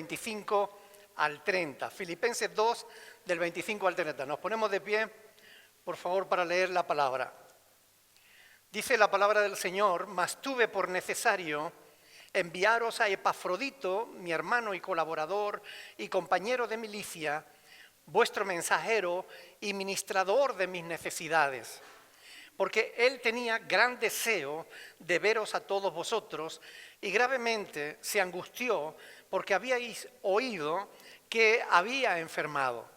25 al 30. Filipenses 2, del 25 al 30. Nos ponemos de pie, por favor, para leer la palabra. Dice la palabra del Señor: mas tuve por necesario enviaros a Epafrodito, mi hermano y colaborador y compañero de milicia, vuestro mensajero y ministrador de mis necesidades, porque él tenía gran deseo de veros a todos vosotros y gravemente se angustió porque habíais oído que había enfermado.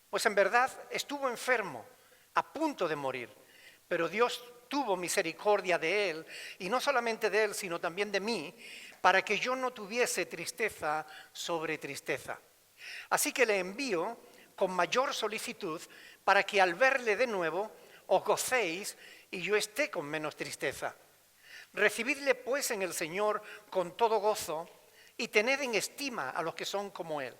Pues en verdad estuvo enfermo, a punto de morir, pero Dios tuvo misericordia de él, y no solamente de él, sino también de mí, para que yo no tuviese tristeza sobre tristeza. Así que le envío con mayor solicitud, para que al verle de nuevo os gocéis y yo esté con menos tristeza. Recibidle pues en el Señor con todo gozo y tened en estima a los que son como él,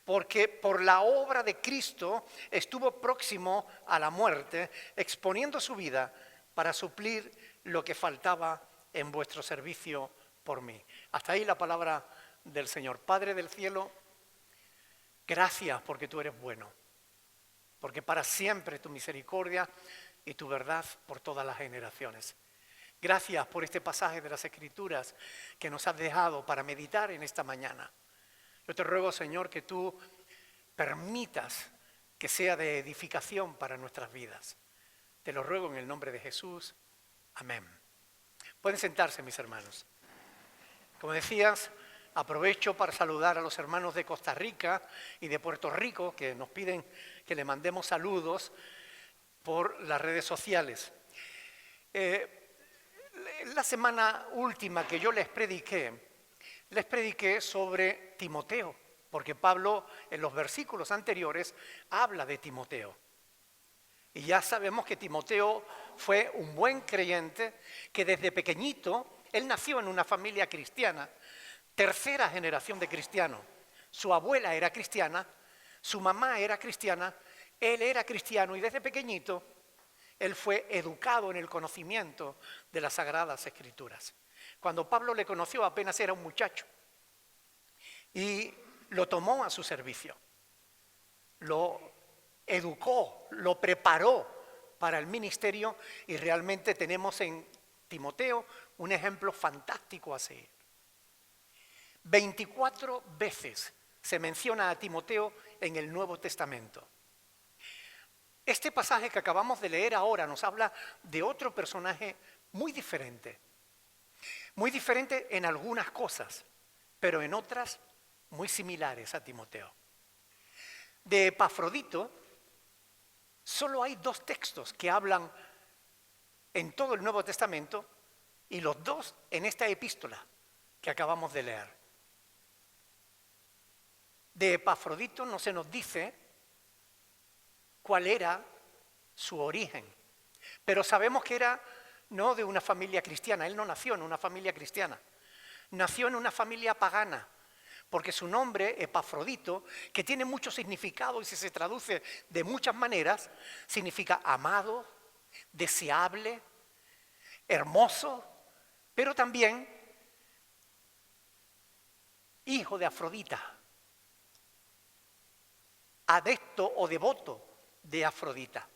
porque por la obra de Cristo estuvo próximo a la muerte, exponiendo su vida para suplir lo que faltaba en vuestro servicio por mí. Hasta ahí la palabra del Señor. Padre del cielo, gracias porque tú eres bueno, porque para siempre tu misericordia y tu verdad por todas las generaciones. Gracias por este pasaje de las Escrituras que nos has dejado para meditar en esta mañana. Yo te ruego, Señor, que tú permitas que sea de edificación para nuestras vidas. Te lo ruego en el nombre de Jesús. Amén. Pueden sentarse, mis hermanos. Como decías, aprovecho para saludar a los hermanos de Costa Rica y de Puerto Rico que nos piden que le mandemos saludos por las redes sociales. La semana última que yo les prediqué sobre Timoteo, porque Pablo en los versículos anteriores habla de Timoteo. Y ya sabemos que Timoteo fue un buen creyente, que desde pequeñito, él nació en una familia cristiana, tercera generación de cristianos. Su abuela era cristiana, su mamá era cristiana, él era cristiano y desde pequeñito él fue educado en el conocimiento de las Sagradas Escrituras. Cuando Pablo le conoció apenas era un muchacho y lo tomó a su servicio, lo educó, lo preparó para el ministerio y realmente tenemos en Timoteo un ejemplo fantástico a seguir. 24 veces se menciona a Timoteo en el Nuevo Testamento. Este pasaje que acabamos de leer ahora nos habla de otro personaje muy diferente en algunas cosas, pero en otras muy similares a Timoteo. De Epafrodito solo hay 2 textos que hablan en todo el Nuevo Testamento y los 2 en esta epístola que acabamos de leer. De Epafrodito no se nos dice cuál era su origen, pero sabemos que era no de una familia cristiana. Él no nació en una familia cristiana, nació en una familia pagana, porque su nombre, Epafrodito, que tiene mucho significado y se traduce de muchas maneras, significa amado, deseable, hermoso, pero también hijo de Afrodita, adepto o devoto de Afrodita.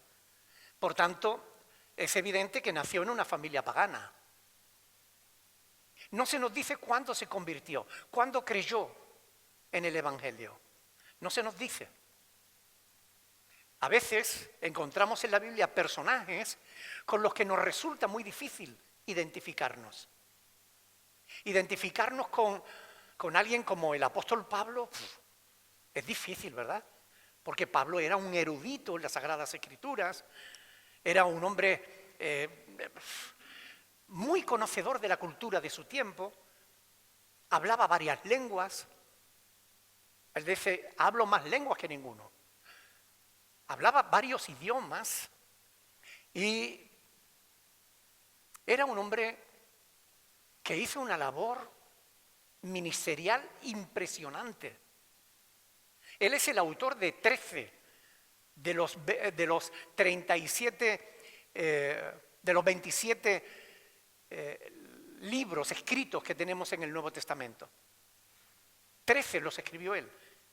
Por tanto, es evidente que nació en una familia pagana. No se nos dice cuándo se convirtió, cuándo creyó en el Evangelio. No se nos dice. A veces encontramos en la Biblia personajes con los que nos resulta muy difícil identificarnos. Identificarnos con alguien como el apóstol Pablo es difícil, ¿verdad? Porque Pablo era un erudito en las Sagradas Escrituras, era un hombre muy conocedor de la cultura de su tiempo, hablaba varias lenguas. Él dice, hablo más lenguas que ninguno. Hablaba varios idiomas y era un hombre que hizo una labor ministerial impresionante. Él es el autor de 13 de los 37, de los 27 libros escritos que tenemos en el Nuevo Testamento. 13 los escribió él.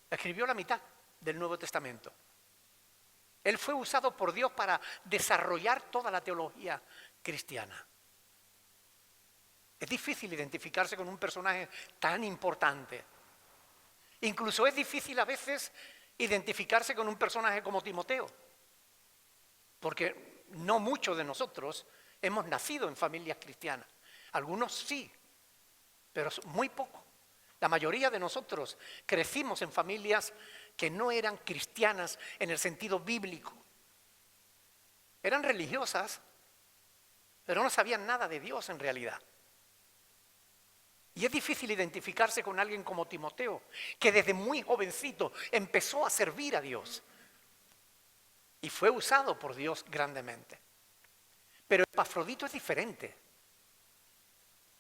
Escribió la mitad del Nuevo Testamento. Él fue usado por Dios para desarrollar toda la teología cristiana. Es difícil identificarse con un personaje tan importante. Incluso es difícil a veces identificarse con un personaje como Timoteo, porque no muchos de nosotros hemos nacido en familias cristianas. Algunos sí, pero muy poco. La mayoría de nosotros crecimos en familias que no eran cristianas en el sentido bíblico. Eran religiosas, pero no sabían nada de Dios en realidad. Y es difícil identificarse con alguien como Timoteo, que desde muy jovencito empezó a servir a Dios y fue usado por Dios grandemente. Pero Epafrodito es diferente.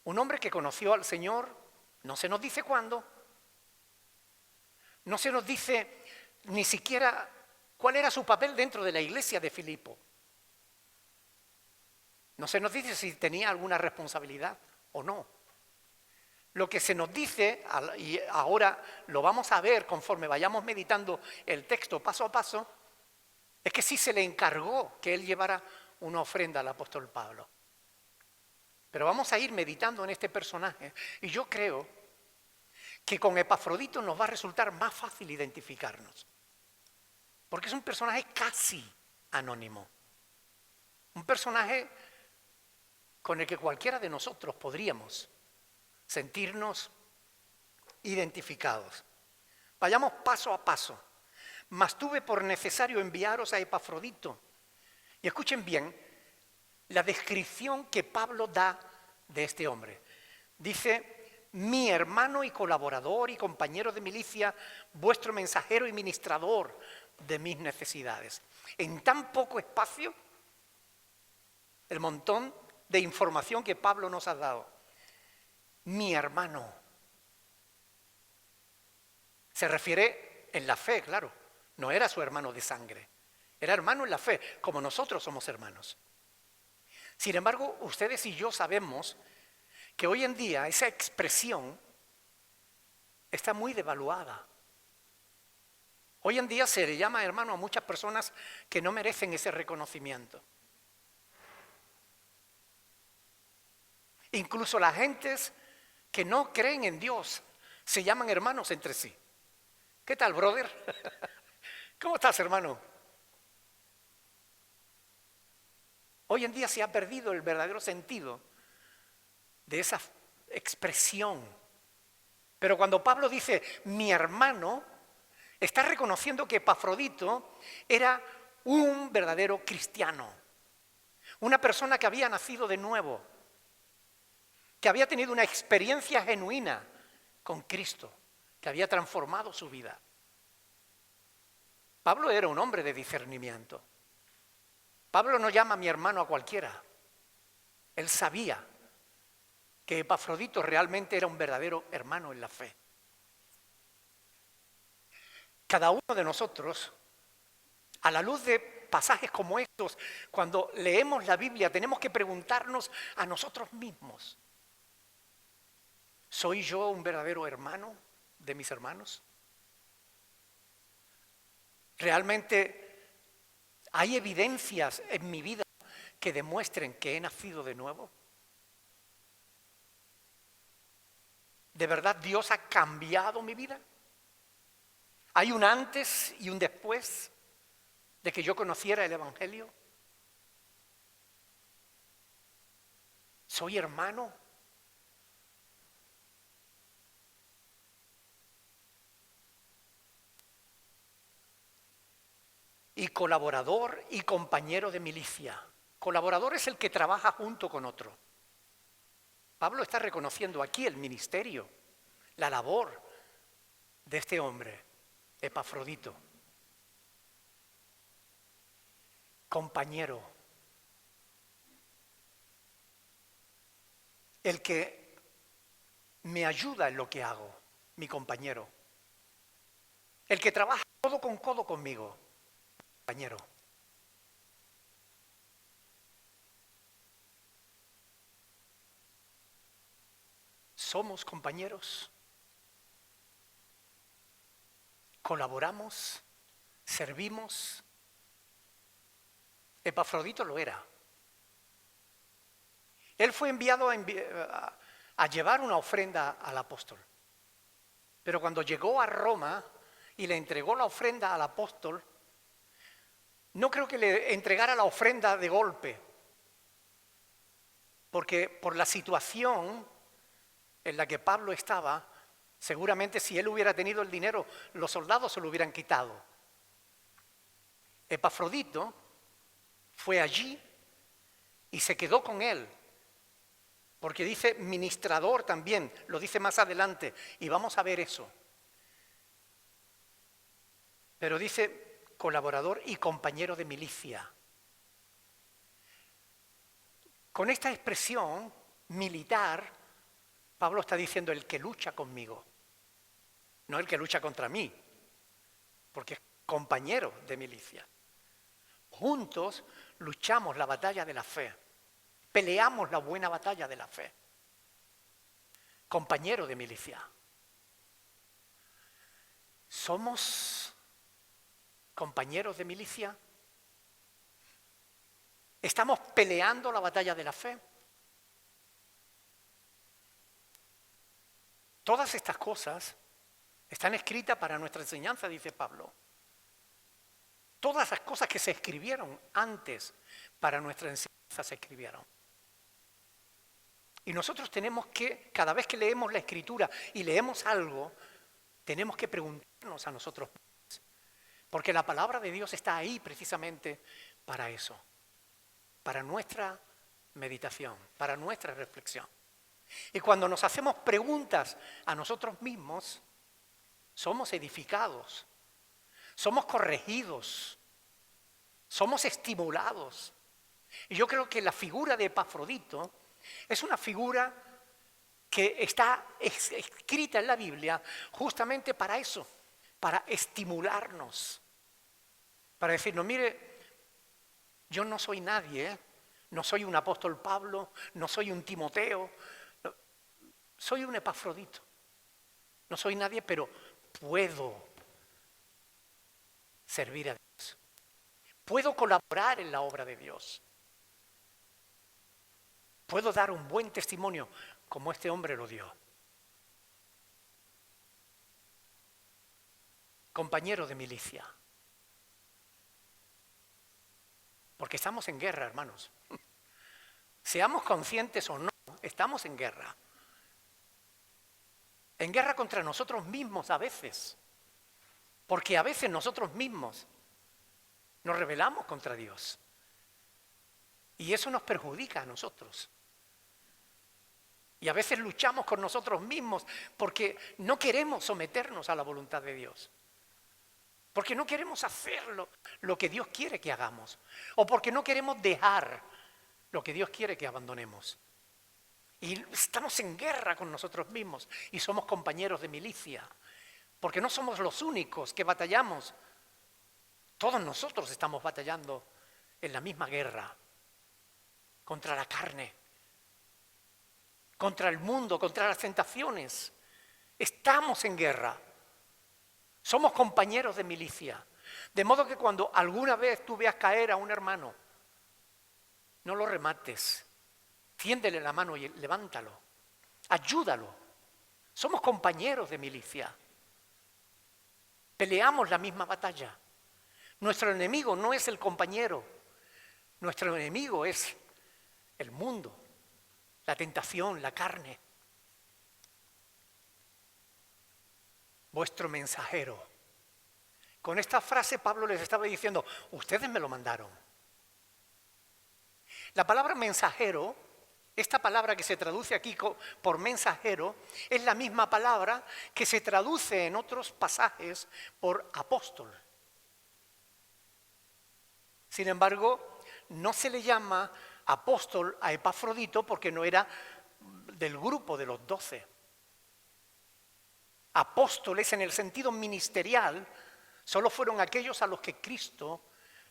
Un hombre que conoció al Señor, no se nos dice cuándo, no se nos dice ni siquiera cuál era su papel dentro de la iglesia de Filipo. No se nos dice si tenía alguna responsabilidad o no. Lo que se nos dice, y ahora lo vamos a ver conforme vayamos meditando el texto paso a paso, es que sí se le encargó que él llevara una ofrenda al apóstol Pablo. Pero vamos a ir meditando en este personaje y yo creo que con Epafrodito nos va a resultar más fácil identificarnos. Porque es un personaje casi anónimo. Un personaje con el que cualquiera de nosotros podríamos sentirnos identificados. Vayamos paso a paso. Mas tuve por necesario enviaros a Epafrodito. Y escuchen bien la descripción que Pablo da de este hombre. Dice, mi hermano y colaborador y compañero de milicia, vuestro mensajero y ministrador de mis necesidades. En tan poco espacio, el montón de información que Pablo nos ha dado. Mi hermano. Se refiere en la fe, claro. No era su hermano de sangre. Era hermano en la fe, como nosotros somos hermanos. Sin embargo, ustedes y yo sabemos que hoy en día esa expresión está muy devaluada. Hoy en día se le llama hermano a muchas personas que no merecen ese reconocimiento. Incluso las gentes que no creen en Dios se llaman hermanos entre sí. ¿Qué tal, brother? ¿Cómo estás, hermano? Hoy en día se ha perdido el verdadero sentido de esa expresión. Pero cuando Pablo dice mi hermano, está reconociendo que Epafrodito era un verdadero cristiano, una persona que había nacido de nuevo, que había tenido una experiencia genuina con Cristo, que había transformado su vida. Pablo era un hombre de discernimiento. Pablo no llama a mi hermano a cualquiera. Él sabía que Epafrodito realmente era un verdadero hermano en la fe. Cada uno de nosotros, a la luz de pasajes como estos, cuando leemos la Biblia, tenemos que preguntarnos a nosotros mismos, ¿soy yo un verdadero hermano de mis hermanos? ¿Realmente hay evidencias en mi vida que demuestren que he nacido de nuevo? ¿De verdad Dios ha cambiado mi vida? ¿Hay un antes y un después de que yo conociera el Evangelio? ¿Soy hermano? Y colaborador y compañero de milicia. Colaborador es el que trabaja junto con otro. Pablo está reconociendo aquí el ministerio, la labor de este hombre, Epafrodito. Compañero. El que me ayuda en lo que hago, mi compañero. El que trabaja codo con codo conmigo, compañero. ¿Somos compañeros? colaboramos, servimos. Epafrodito lo era. Él fue enviado a llevar una ofrenda al apóstol. Pero cuando llegó a Roma y le entregó la ofrenda al apóstol, no creo que le entregara la ofrenda de golpe, porque por la situación en la que Pablo estaba, seguramente si él hubiera tenido el dinero, los soldados se lo hubieran quitado. Epafrodito fue allí y se quedó con él, porque dice ministrador también, lo dice más adelante, y vamos a ver eso. Pero dice colaborador y compañero de milicia. Con esta expresión militar, Pablo está diciendo el que lucha conmigo, no el que lucha contra mí, porque es compañero de milicia. Juntos luchamos la batalla de la fe, peleamos la buena batalla de la fe. Compañero de milicia. ¿Somos compañeros de milicia? ¿Estamos peleando la batalla de la fe? Todas estas cosas están escritas para nuestra enseñanza, dice Pablo. Todas las cosas que se escribieron antes para nuestra enseñanza se escribieron. Y nosotros tenemos que, cada vez que leemos la Escritura y leemos algo, tenemos que preguntarnos a nosotros mismos. Porque la palabra de Dios está ahí precisamente para eso, para nuestra meditación, para nuestra reflexión. Y cuando nos hacemos preguntas a nosotros mismos, somos edificados, somos corregidos, somos estimulados. Y yo creo que la figura de Epafrodito es una figura que está escrita en la Biblia justamente para eso, para estimularnos, para decirnos, mire, yo no soy nadie, no soy un apóstol Pablo, no soy un Timoteo, no, soy un Epafrodito. No soy nadie, pero puedo servir a Dios. Puedo colaborar en la obra de Dios. Puedo dar un buen testimonio como este hombre lo dio. Compañero de milicia. Porque estamos en guerra, hermanos. Seamos conscientes o no, estamos en guerra. En guerra contra nosotros mismos a veces. Porque a veces nosotros mismos nos rebelamos contra Dios. Y eso nos perjudica a nosotros. Y a veces luchamos con nosotros mismos porque no queremos someternos a la voluntad de Dios. Porque no queremos hacer lo que Dios quiere que hagamos. O porque no queremos dejar lo que Dios quiere que abandonemos. Y estamos en guerra con nosotros mismos y somos compañeros de milicia. Porque no somos los únicos que batallamos. Todos nosotros estamos batallando en la misma guerra. Contra la carne. Contra el mundo, contra las tentaciones. Estamos en guerra. Somos compañeros de milicia. De modo que cuando alguna vez tú veas caer a un hermano, no lo remates. Tiéndele la mano y levántalo. Ayúdalo. Somos compañeros de milicia. Peleamos la misma batalla. Nuestro enemigo no es el compañero. Nuestro enemigo es el mundo, la tentación, la carne. Vuestro mensajero. Con esta frase Pablo les estaba diciendo, ustedes me lo mandaron. La palabra mensajero, esta palabra que se traduce aquí por mensajero, es la misma palabra que se traduce en otros pasajes por apóstol. Sin embargo, no se le llama apóstol a Epafrodito porque no era del grupo de los 12. Apóstoles en el sentido ministerial solo fueron aquellos a los que Cristo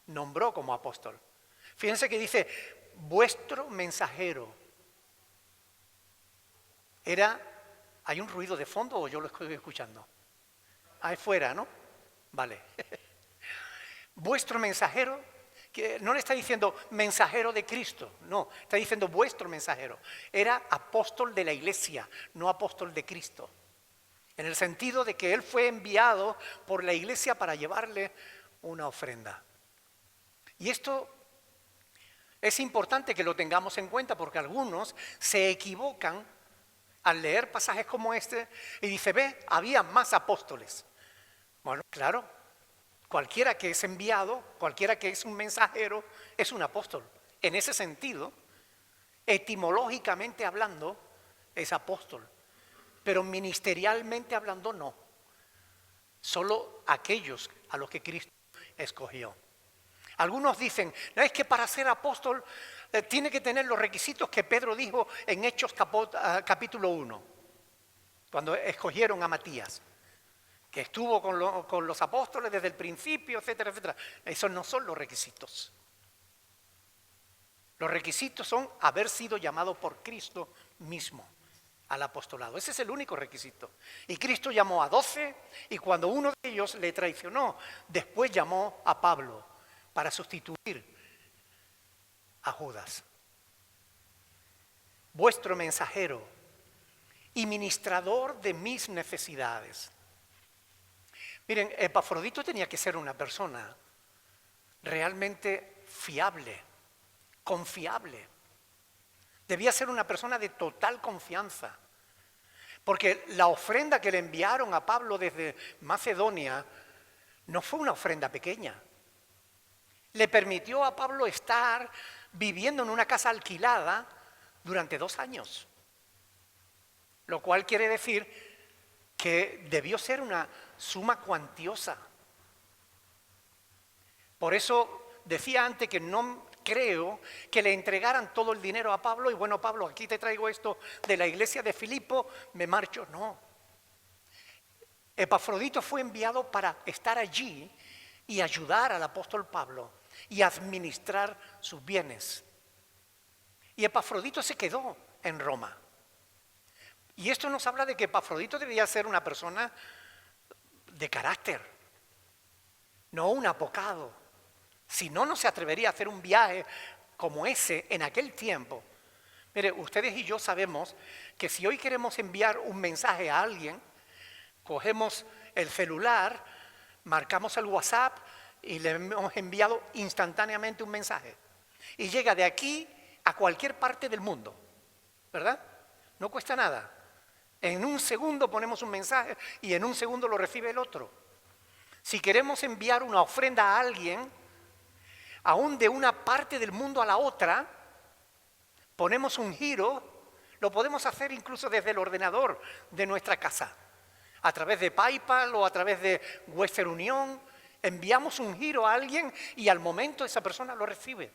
nombró como apóstol. Fíjense que dice, vuestro mensajero. ¿Hay un ruido de fondo o yo lo estoy escuchando? Ahí fuera, ¿no? Vale. Vuestro mensajero, que no le está diciendo mensajero de Cristo, no, está diciendo vuestro mensajero. Era apóstol de la iglesia, no apóstol de Cristo. En el sentido de que él fue enviado por la iglesia para llevarle una ofrenda. Y esto es importante que lo tengamos en cuenta porque algunos se equivocan al leer pasajes como este y dice, ve, había más apóstoles. Bueno, claro, cualquiera que es enviado, cualquiera que es un mensajero, es un apóstol. En ese sentido, etimológicamente hablando, es apóstol. Pero ministerialmente hablando, no. Solo aquellos a los que Cristo escogió. Algunos dicen, no, es que para ser apóstol tiene que tener los requisitos que Pedro dijo en Hechos capítulo 1, cuando escogieron a Matías, que estuvo con los apóstoles desde el principio, etcétera, etcétera. Esos no son los requisitos. Los requisitos son haber sido llamado por Cristo mismo al apostolado. Ese es el único requisito. Y Cristo llamó a 12 y cuando uno de ellos le traicionó, después llamó a Pablo para sustituir a Judas. Vuestro mensajero y ministrador de mis necesidades. Miren, Epafrodito tenía que ser una persona realmente fiable, confiable. Debía ser una persona de total confianza. Porque la ofrenda que le enviaron a Pablo desde Macedonia no fue una ofrenda pequeña. Le permitió a Pablo estar viviendo en una casa alquilada durante 2 años. Lo cual quiere decir que debió ser una suma cuantiosa. Por eso decía antes que no creo que le entregaran todo el dinero a Pablo y bueno, Pablo, aquí te traigo esto de la iglesia de Filipo, me marcho. No. Epafrodito fue enviado para estar allí y ayudar al apóstol Pablo y administrar sus bienes. Y Epafrodito se quedó en Roma. Y esto nos habla de que Epafrodito debía ser una persona de carácter, no un apocado. Si no, no se atrevería a hacer un viaje como ese en aquel tiempo. Mire, ustedes y yo sabemos que si hoy queremos enviar un mensaje a alguien, cogemos el celular, marcamos el WhatsApp y le hemos enviado instantáneamente un mensaje. Y llega de aquí a cualquier parte del mundo, ¿verdad? No cuesta nada. En un segundo ponemos un mensaje y en un segundo lo recibe el otro. Si queremos enviar una ofrenda a alguien, aún de una parte del mundo a la otra, ponemos un giro, lo podemos hacer incluso desde el ordenador de nuestra casa. A través de PayPal o a través de Western Union, enviamos un giro a alguien y al momento esa persona lo recibe.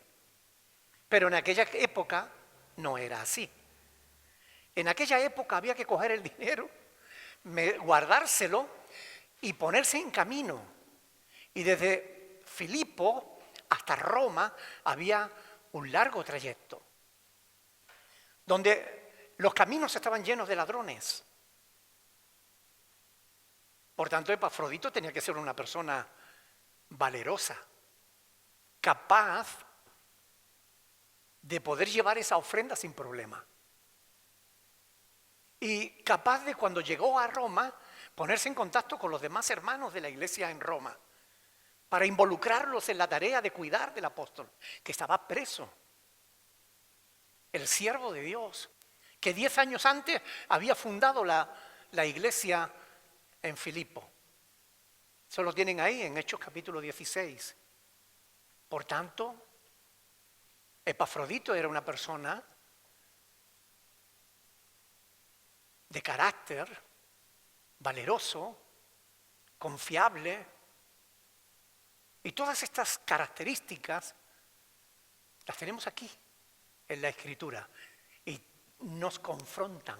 Pero en aquella época no era así. En aquella época había que coger el dinero, guardárselo y ponerse en camino. Y desde Filipo hasta Roma había un largo trayecto, donde los caminos estaban llenos de ladrones. Por tanto, Epafrodito tenía que ser una persona valerosa, capaz de poder llevar esa ofrenda sin problema. Y capaz de, cuando llegó a Roma, ponerse en contacto con los demás hermanos de la iglesia en Roma, para involucrarlos en la tarea de cuidar del apóstol, que estaba preso. El siervo de Dios, que 10 años antes había fundado la iglesia en Filipo. Eso lo tienen ahí en Hechos capítulo 16. Por tanto, Epafrodito era una persona de carácter, valeroso, confiable. Y todas estas características las tenemos aquí, en la Escritura. Y nos confrontan,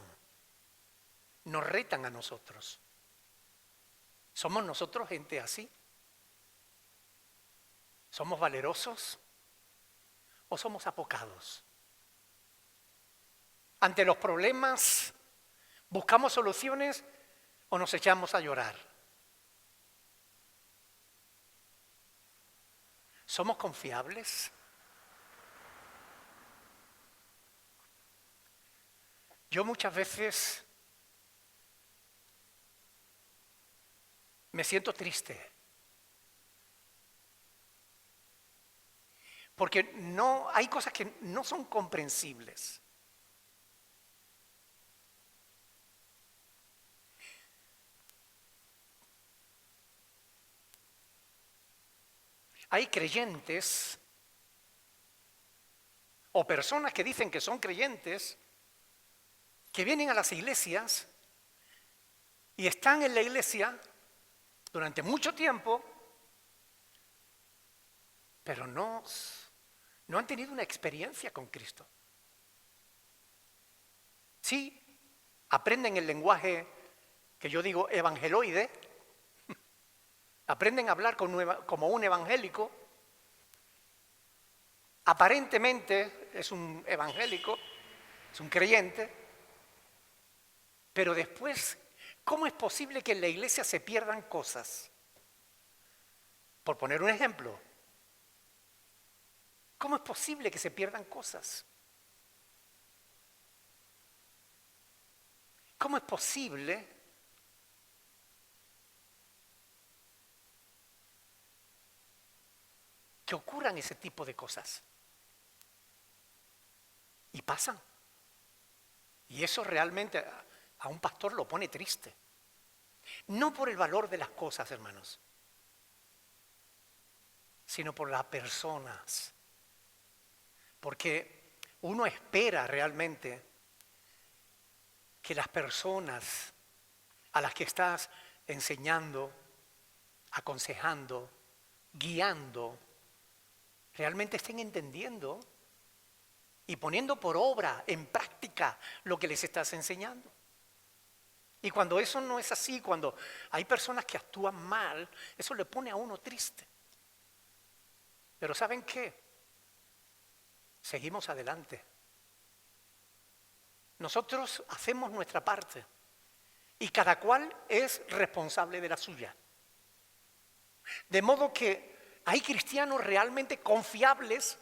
nos retan a nosotros. ¿Somos nosotros gente así? ¿Somos valerosos o somos apocados? Ante los problemas, ¿buscamos soluciones o nos echamos a llorar? ¿Somos confiables? Yo muchas veces me siento triste porque hay cosas que no son comprensibles. Hay creyentes o personas que dicen que son creyentes que vienen a las iglesias y están en la iglesia durante mucho tiempo, pero no han tenido una experiencia con Cristo. Sí, aprenden el lenguaje que yo digo evangeloide, aprenden a hablar como un evangélico, aparentemente es un evangélico, es un creyente, pero después, ¿cómo es posible que en la iglesia se pierdan cosas? Por poner un ejemplo, ¿cómo es posible que se pierdan cosas? ¿Cómo es posible que ocurran ese tipo de cosas? Y pasan. Y eso realmente a un pastor lo pone triste. No por el valor de las cosas, hermanos, sino por las personas. Porque uno espera realmente que las personas a las que estás enseñando, aconsejando, guiando, realmente estén entendiendo y poniendo por obra, en práctica, lo que les estás enseñando. Y cuando eso no es así, cuando hay personas que actúan mal, eso le pone a uno triste. Pero ¿saben qué? Seguimos adelante. Nosotros hacemos nuestra parte y cada cual es responsable de la suya. De modo que hay cristianos realmente confiables,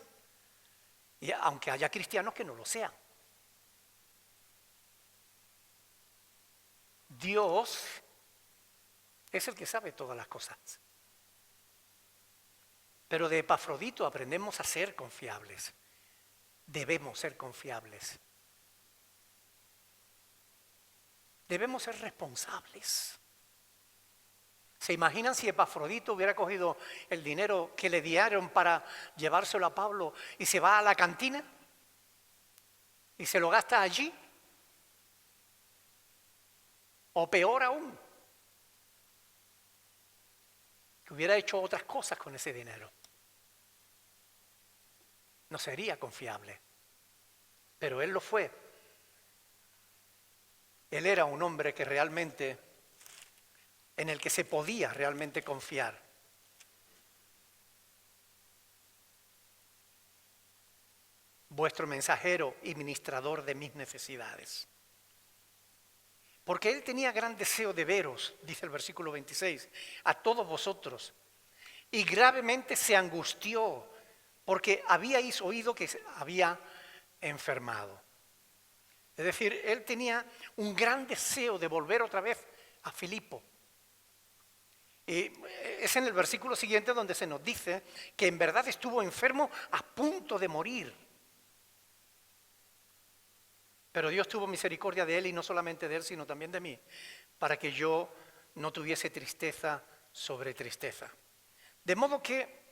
y aunque haya cristianos que no lo sean. Dios es el que sabe todas las cosas. Pero de Epafrodito aprendemos a ser confiables. Debemos ser confiables. Debemos ser responsables. ¿Se imaginan si Epafrodito hubiera cogido el dinero que le dieron para llevárselo a Pablo y se va a la cantina y se lo gasta allí? O peor aún, que hubiera hecho otras cosas con ese dinero. No sería confiable, pero él lo fue. Él era un hombre que realmente, en el que se podía realmente confiar. Vuestro mensajero y ministrador de mis necesidades. Porque él tenía gran deseo de veros, dice el versículo 26, a todos vosotros, y gravemente se angustió, porque habíais oído que se había enfermado. Es decir, él tenía un gran deseo de volver otra vez a Filipo. Y es en el versículo siguiente donde se nos dice que en verdad estuvo enfermo a punto de morir. Pero Dios tuvo misericordia de él, y no solamente de él, sino también de mí, para que yo no tuviese tristeza sobre tristeza. De modo que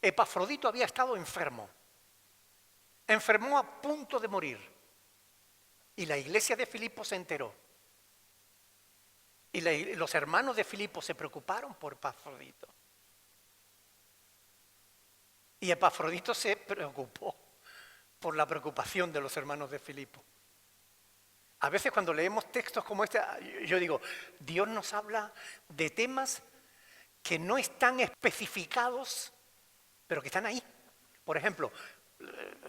Epafrodito había estado enfermo a punto de morir, y la iglesia de Filipo se enteró. Y los hermanos de Filipo se preocuparon por Epafrodito. Y Epafrodito se preocupó por la preocupación de los hermanos de Filipo. A veces cuando leemos textos como este, yo digo, Dios nos habla de temas que no están especificados, pero que están ahí. Por ejemplo,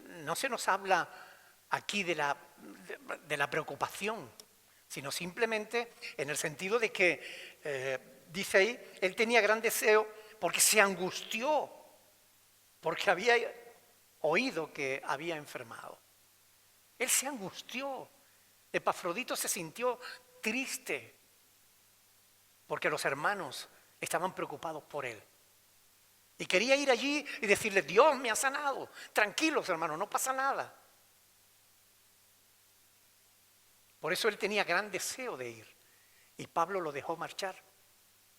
no se nos habla aquí de la preocupación, sino simplemente en el sentido de que, dice ahí, él tenía gran deseo porque se angustió. porque había oído que había enfermado. Él se angustió. Epafrodito se sintió triste porque los hermanos estaban preocupados por él. Y quería ir allí y decirle, Dios me ha sanado. Tranquilos, hermanos, no pasa nada. Por eso él tenía gran deseo de ir. Y Pablo lo dejó marchar.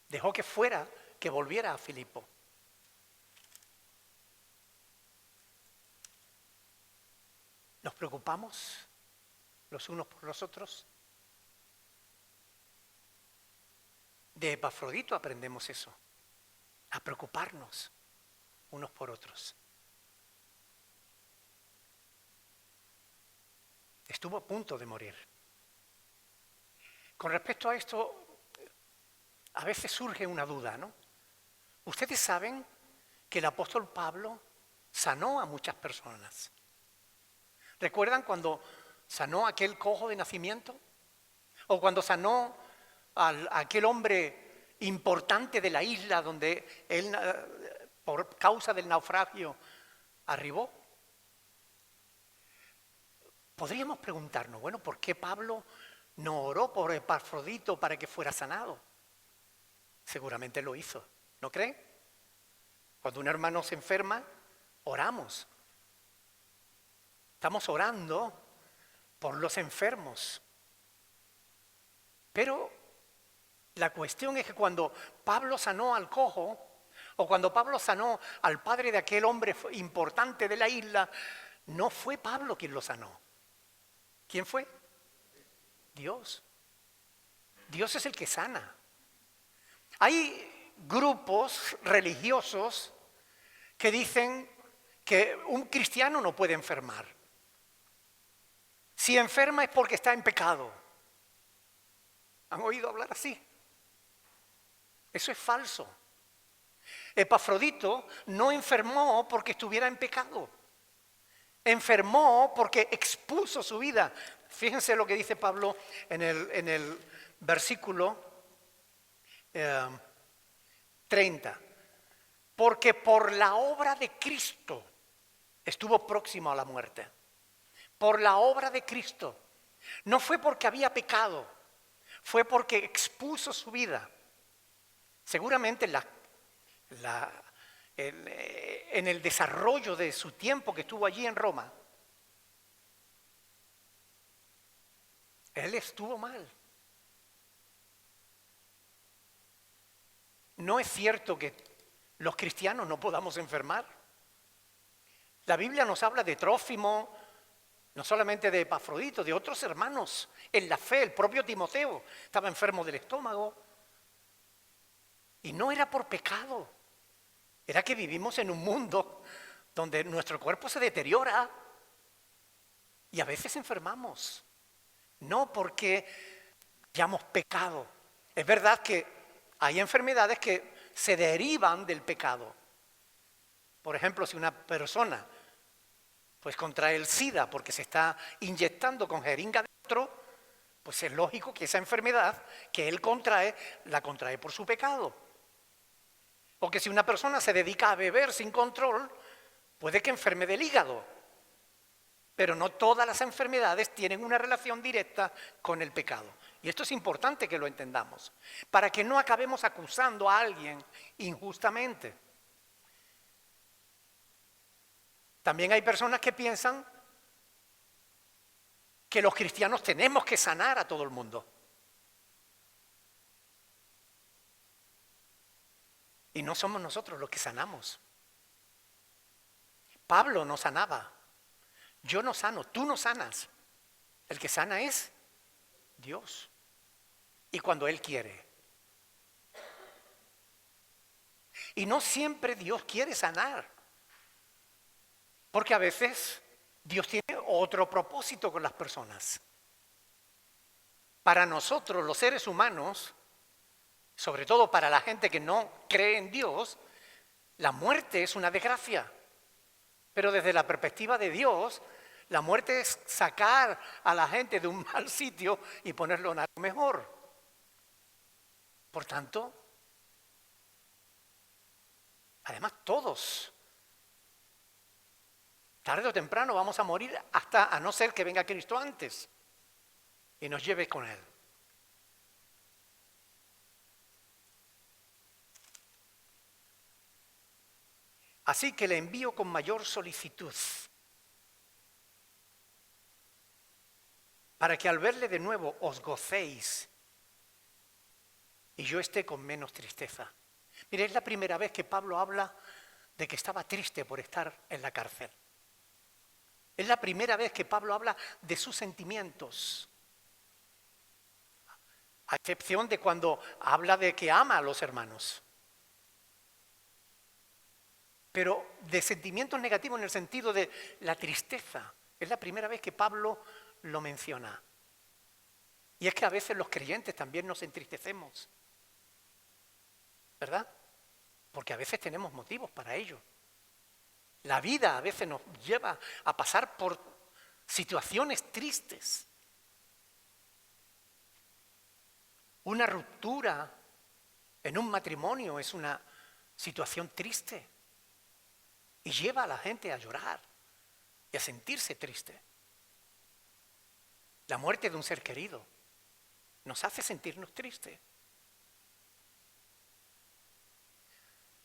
Dejó que fuera, que volviera a Filipo. ¿Nos preocupamos los unos por los otros? De Epafrodito aprendemos eso, a preocuparnos unos por otros. Estuvo a punto de morir. Con respecto a esto, a veces surge una duda, ¿no? Ustedes saben que el apóstol Pablo sanó a muchas personas. ¿Recuerdan cuando sanó a aquel cojo de nacimiento? ¿O cuando sanó a aquel hombre importante de la isla donde él, por causa del naufragio, arribó? Podríamos preguntarnos, bueno, ¿por qué Pablo no oró por Epafrodito para que fuera sanado? Seguramente lo hizo, ¿no creen? Cuando un hermano se enferma, oramos. Estamos orando por los enfermos. Pero la cuestión es que cuando Pablo sanó al cojo, o cuando Pablo sanó al padre de aquel hombre importante de la isla, no fue Pablo quien lo sanó. ¿Quién fue? Dios. Dios es el que sana. Hay grupos religiosos que dicen que un cristiano no puede enfermar. Si enferma es porque está en pecado. ¿Han oído hablar así? Eso es falso. Epafrodito no enfermó porque estuviera en pecado. Enfermó porque expuso su vida. Fíjense lo que dice Pablo en el versículo 30. Porque por la obra de Cristo estuvo próximo a la muerte. Por la obra de Cristo. No fue porque había pecado, fue porque expuso su vida. Seguramente en el desarrollo de su tiempo que estuvo allí en Roma, él estuvo mal. No es cierto que los cristianos no podamos enfermar. La Biblia nos habla de Trófimo, no solamente de Epafrodito, de otros hermanos en la fe. El propio Timoteo estaba enfermo del estómago. Y no era por pecado. Era que vivimos en un mundo donde nuestro cuerpo se deteriora y a veces enfermamos. No porque hayamos pecado. Es verdad que hay enfermedades que se derivan del pecado. Por ejemplo, si una persona pues contrae el SIDA porque se está inyectando con jeringa dentro, pues es lógico que esa enfermedad que él contrae, la contrae por su pecado. O que si una persona se dedica a beber sin control, puede que enferme del hígado. Pero no todas las enfermedades tienen una relación directa con el pecado. Y esto es importante que lo entendamos, para que no acabemos acusando a alguien injustamente. También hay personas que piensan que los cristianos tenemos que sanar a todo el mundo. Y no somos nosotros los que sanamos. Pablo no sanaba. Yo no sano, tú no sanas. El que sana es Dios. Y cuando Él quiere. Y no siempre Dios quiere sanar. Porque a veces Dios tiene otro propósito con las personas. Para nosotros, los seres humanos, sobre todo para la gente que no cree en Dios, la muerte es una desgracia. Pero desde la perspectiva de Dios, la muerte es sacar a la gente de un mal sitio y ponerlo en algo mejor. Por tanto, además todos Tarde o temprano vamos a morir, hasta a no ser que venga Cristo antes y nos lleve con Él. Así que le envío con mayor solicitud, para que al verle de nuevo os gocéis y yo esté con menos tristeza. Mire, es la primera vez que Pablo habla de que estaba triste por estar en la cárcel. Es la primera vez que Pablo habla de sus sentimientos, a excepción de cuando habla de que ama a los hermanos. Pero de sentimientos negativos en el sentido de la tristeza. Es la primera vez que Pablo lo menciona. Y es que a veces los creyentes también nos entristecemos, ¿verdad? Porque a veces tenemos motivos para ello. La vida a veces nos lleva a pasar por situaciones tristes. Una ruptura en un matrimonio es una situación triste y lleva a la gente a llorar y a sentirse triste. La muerte de un ser querido nos hace sentirnos tristes.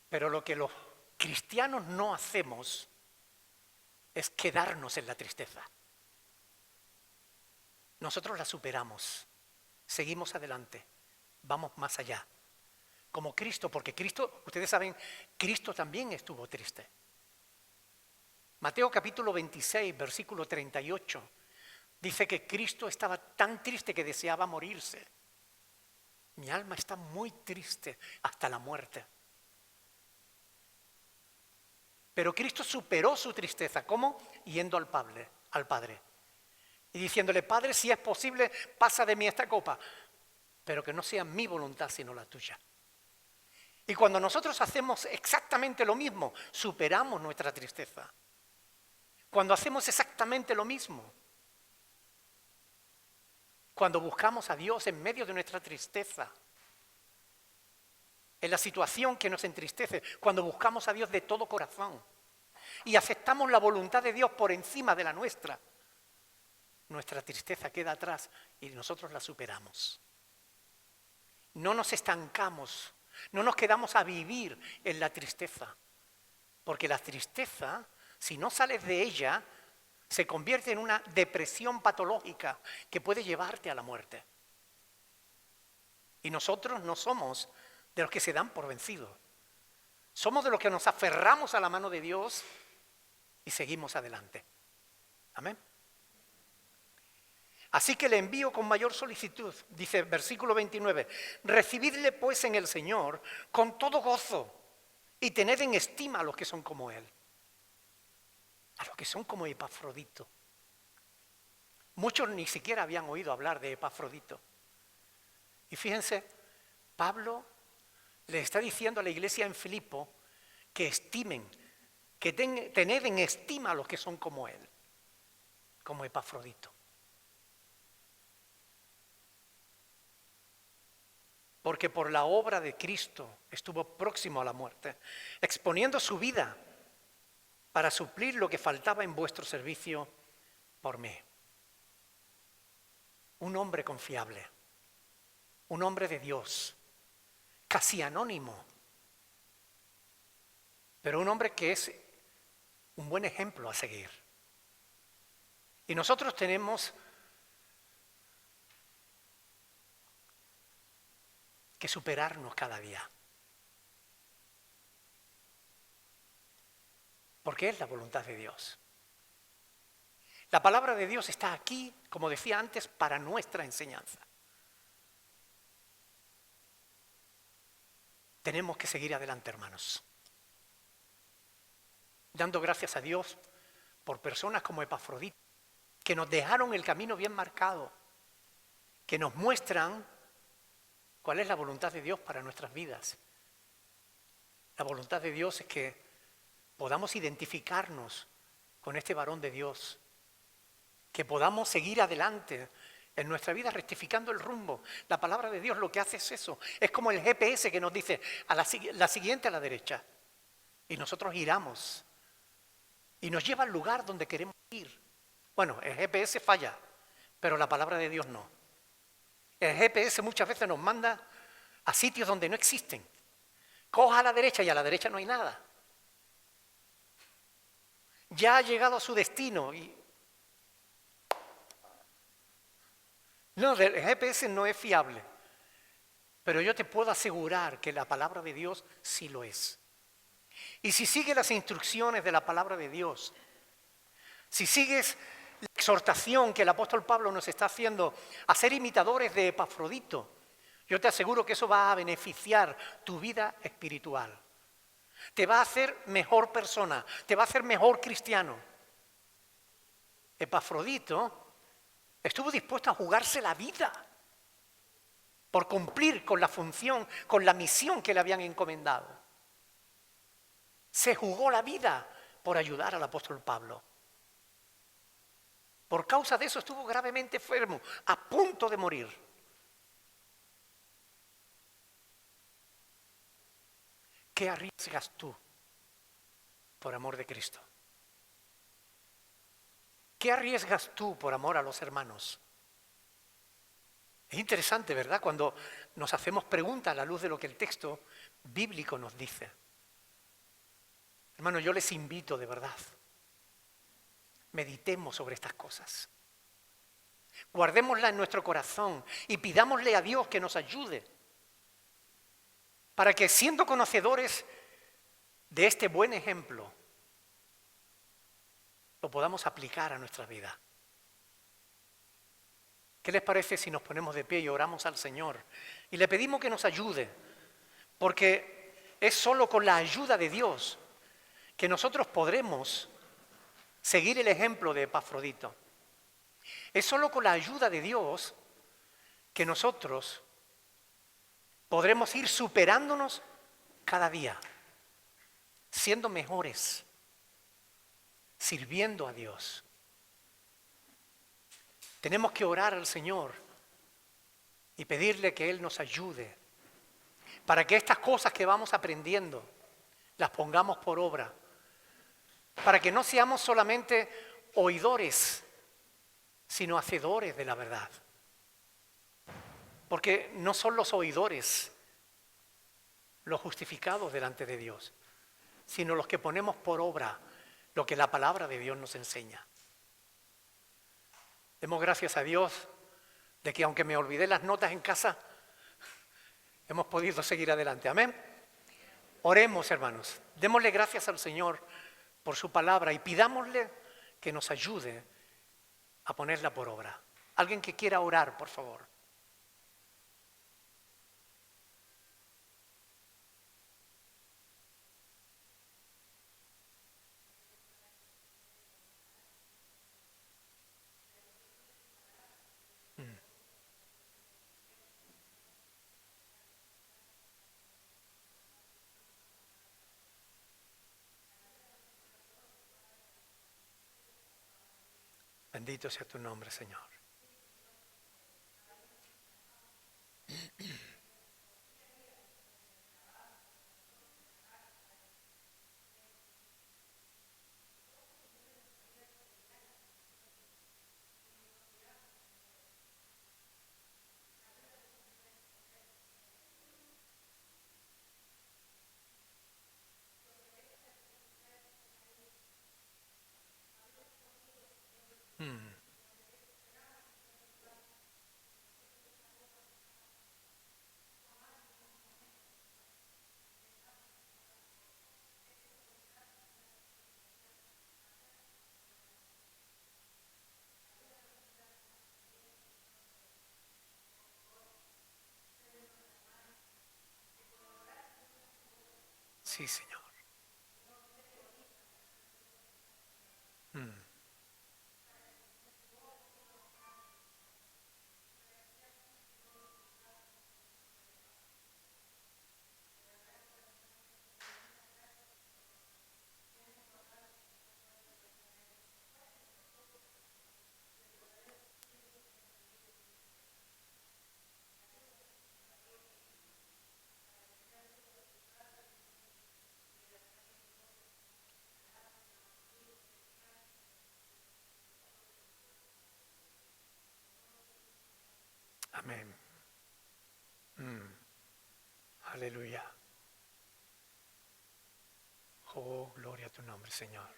Pero lo que los cristianos no hacemos es quedarnos en la tristeza. Nosotros la superamos, seguimos adelante, vamos más allá. Como Cristo, porque Cristo, ustedes saben, Cristo también estuvo triste. Mateo capítulo 26, versículo 38, dice que Cristo estaba tan triste que deseaba morirse. Mi alma está muy triste hasta la muerte. Pero Cristo superó su tristeza. ¿Cómo? Yendo al Padre. Y diciéndole, Padre, si es posible, pasa de mí esta copa, pero que no sea mi voluntad sino la tuya. Y cuando nosotros hacemos exactamente lo mismo, superamos nuestra tristeza. Cuando hacemos exactamente lo mismo, cuando buscamos a Dios en medio de nuestra tristeza, en la situación que nos entristece, cuando buscamos a Dios de todo corazón y aceptamos la voluntad de Dios por encima de la nuestra tristeza queda atrás y nosotros la superamos. No nos estancamos, no nos quedamos a vivir en la tristeza, porque la tristeza, si no sales de ella, se convierte en una depresión patológica que puede llevarte a la muerte. Y nosotros no somos de los que se dan por vencidos. Somos de los que nos aferramos a la mano de Dios y seguimos adelante. Amén. Así que le envío con mayor solicitud, dice versículo 29, recibidle pues en el Señor con todo gozo y tened en estima a los que son como Él, a los que son como Epafrodito. Muchos ni siquiera habían oído hablar de Epafrodito. Y fíjense, Pablo le está diciendo a la iglesia en Filipo que estimen, que tened en estima a los que son como Él, como Epafrodito. Porque por la obra de Cristo estuvo próximo a la muerte, exponiendo su vida para suplir lo que faltaba en vuestro servicio por mí. Un hombre confiable, un hombre de Dios, casi anónimo, pero un hombre que es un buen ejemplo a seguir. Y nosotros tenemos que superarnos cada día. Porque es la voluntad de Dios. La palabra de Dios está aquí, como decía antes, para nuestra enseñanza. Tenemos que seguir adelante, hermanos. Dando gracias a Dios por personas como Epafrodito, que nos dejaron el camino bien marcado, que nos muestran cuál es la voluntad de Dios para nuestras vidas. La voluntad de Dios es que podamos identificarnos con este varón de Dios, que podamos seguir adelante en nuestra vida rectificando el rumbo. La palabra de Dios lo que hace es eso. Es como el GPS que nos dice la siguiente a la derecha. Y nosotros giramos y nos lleva al lugar donde queremos ir. Bueno, el GPS falla, pero la palabra de Dios no. El GPS muchas veces nos manda a sitios donde no existen. Coja a la derecha y a la derecha no hay nada. Ya ha llegado a su destino y no, el GPS no es fiable, pero yo te puedo asegurar que la palabra de Dios sí lo es. Y si sigues las instrucciones de la palabra de Dios, si sigues la exhortación que el apóstol Pablo nos está haciendo a ser imitadores de Epafrodito, yo te aseguro que eso va a beneficiar tu vida espiritual. Te va a hacer mejor persona, te va a hacer mejor cristiano. Epafrodito estuvo dispuesto a jugarse la vida por cumplir con la función, con la misión que le habían encomendado. Se jugó la vida por ayudar al apóstol Pablo. Por causa de eso estuvo gravemente enfermo, a punto de morir. ¿Qué arriesgas tú por amor de Cristo? ¿Qué arriesgas tú por amor a los hermanos? Es interesante, ¿verdad? Cuando nos hacemos preguntas a la luz de lo que el texto bíblico nos dice. Hermanos, yo les invito de verdad. Meditemos sobre estas cosas. Guardémoslas en nuestro corazón y pidámosle a Dios que nos ayude para que, siendo conocedores de este buen ejemplo, lo podamos aplicar a nuestra vida. ¿Qué les parece si nos ponemos de pie y oramos al Señor y le pedimos que nos ayude? Porque es solo con la ayuda de Dios que nosotros podremos seguir el ejemplo de Epafrodito. Es solo con la ayuda de Dios que nosotros podremos ir superándonos cada día, siendo mejores, sirviendo a Dios. Tenemos que orar al Señor y pedirle que Él nos ayude para que estas cosas que vamos aprendiendo las pongamos por obra, para que no seamos solamente oidores, sino hacedores de la verdad. Porque no son los oidores los justificados delante de Dios, sino los que ponemos por obra lo que la palabra de Dios nos enseña. Demos gracias a Dios de que, aunque me olvidé las notas en casa, hemos podido seguir adelante. Amén. Oremos, hermanos. Démosle gracias al Señor por su palabra y pidámosle que nos ayude a ponerla por obra. Alguien que quiera orar, por favor. Bendito sea tu nombre, Señor. Sí, Señor. Amén. Aleluya. Oh, gloria a tu nombre, Señor.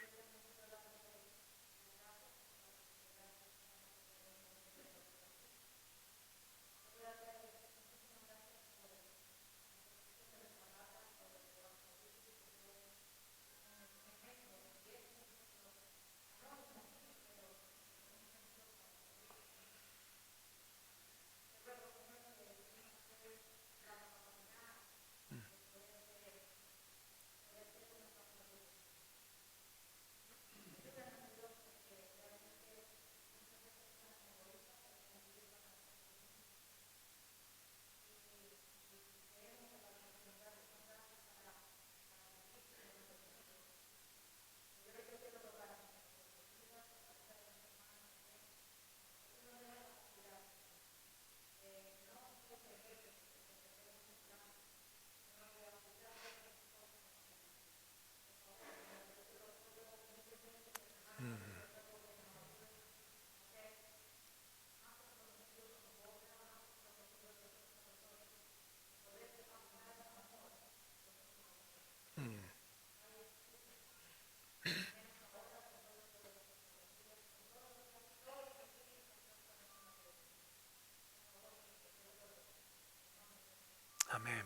Amén.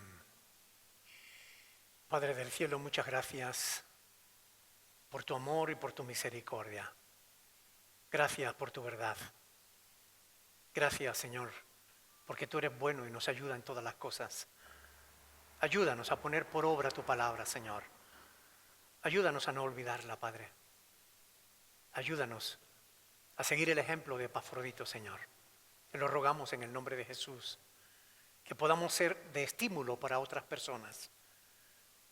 Padre del cielo, muchas gracias por tu amor y por tu misericordia. Gracias por tu verdad. Gracias, Señor, porque tú eres bueno y nos ayuda en todas las cosas. Ayúdanos a poner por obra tu palabra, Señor. Ayúdanos a no olvidarla, Padre. Ayúdanos a seguir el ejemplo de Epafrodito, Señor. Te lo rogamos en el nombre de Jesús. Que podamos ser de estímulo para otras personas.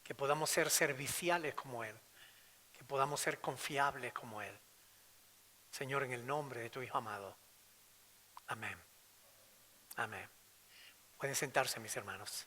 Que podamos ser serviciales como Él. Que podamos ser confiables como Él. Señor, en el nombre de tu Hijo amado. Amén. Amén. Pueden sentarse, mis hermanos.